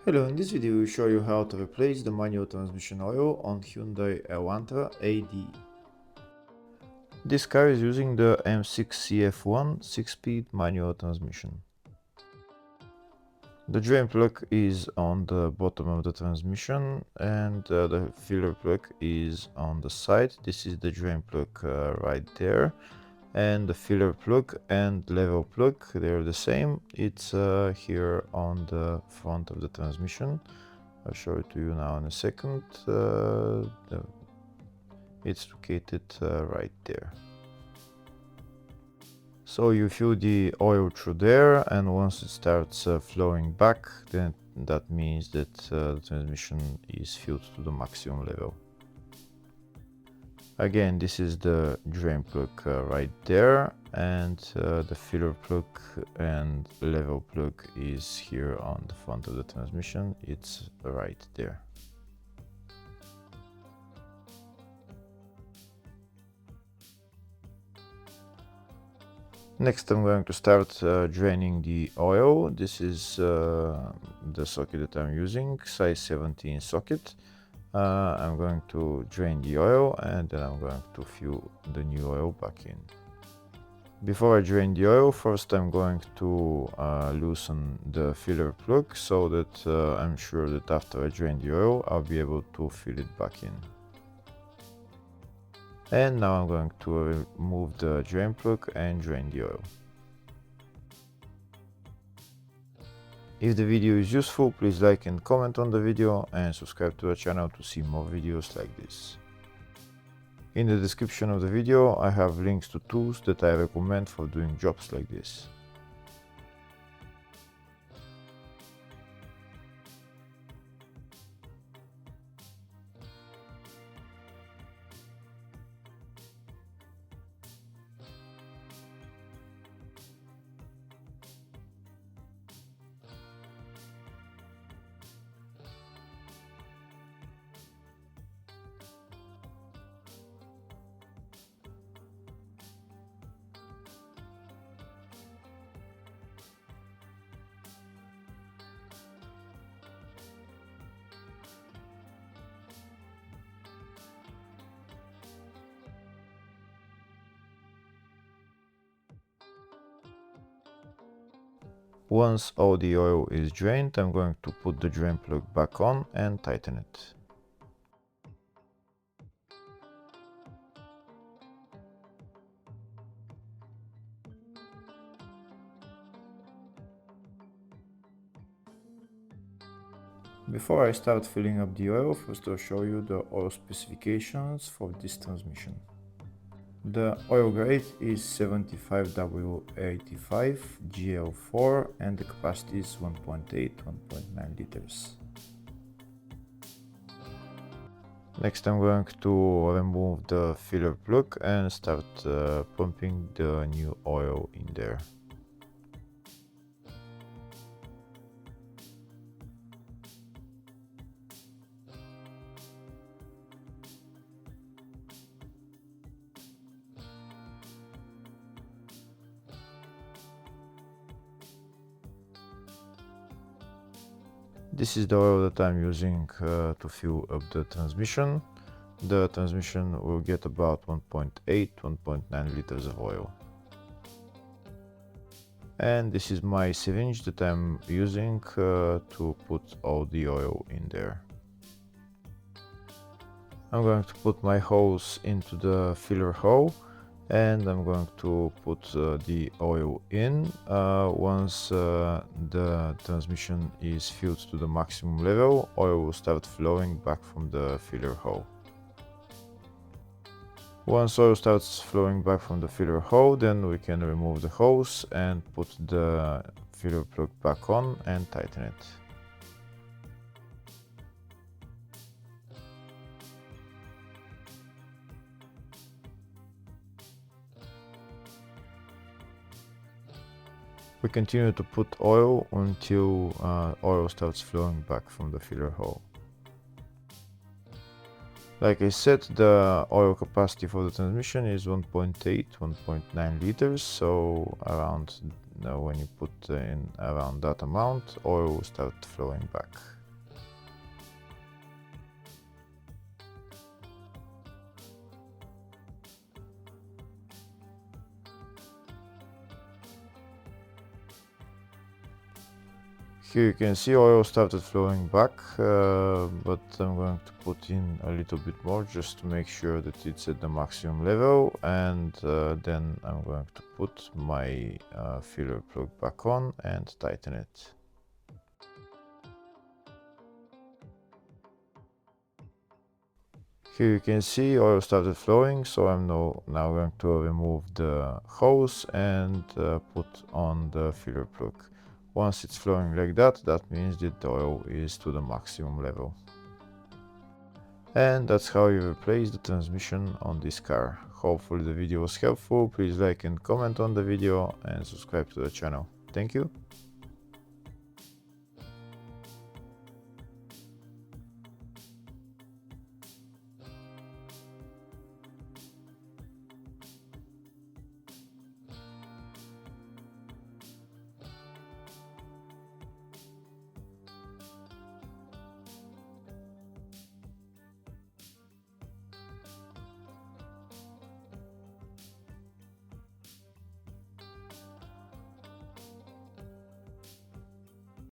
Hello, in this video we will show you how to replace the manual transmission oil on Hyundai Elantra AD. This car is using the M6CF1 6-speed manual transmission. The drain plug is on the bottom of the transmission and the filler plug is on the side. This is the drain plug right there, and the filler plug and level plug, they're the same. It's here on the front of the transmission. I'll show it to you now in a second. It's located right there. So you fill the oil through there, and once it starts flowing back, then that means that the transmission is filled to the maximum level. Again, this is the drain plug right there, and the filler plug and level plug is here on the front of the transmission. It's right there. Next, I'm going to start draining the oil. This is the socket that I'm using, size 17 socket. I'm going to drain the oil and then I'm going to fill the new oil back in. Before I drain the oil, first I'm going to loosen the filler plug so that I'm sure that after I drain the oil, I'll be able to fill it back in. And now I'm going to remove the drain plug and drain the oil. If the video is useful, please like and comment on the video and subscribe to the channel to see more videos like this. In the description of the video I have links to tools that I recommend for doing jobs like this. Once all the oil is drained, I'm going to put the drain plug back on and tighten it. Before I start filling up the oil, first I'll show you the oil specifications for this transmission. The oil grade is 75W85 GL4 and the capacity is 1.8-1.9 liters. Next I'm going to remove the filler plug and start pumping the new oil in there. This is the oil that I'm using to fill up the transmission. The transmission will get about 1.8-1.9 liters of oil. And this is my syringe that I'm using to put all the oil in there. I'm going to put my hose into the filler hole and I'm going to put the oil in. Once the transmission is filled to the maximum level, oil will start flowing back from the filler hole. Once oil starts flowing back from the filler hole, then we can remove the hose and put the filler plug back on and tighten it. We continue to put oil until oil starts flowing back from the filler hole. Like I said, the oil capacity for the transmission is 1.8, 1.9 liters, so around when you put in around that amount, oil will start flowing back. Here you can see oil started flowing back, but I'm going to put in a little bit more just to make sure that it's at the maximum level, and then I'm going to put my filler plug back on and tighten it. Here you can see oil started flowing, so I'm now going to remove the hose and put on the filler plug. Once it's flowing like that, that means that the oil is to the maximum level. And that's how you replace the transmission on this car. Hopefully the video was helpful. Please like and comment on the video and subscribe to the channel. Thank you.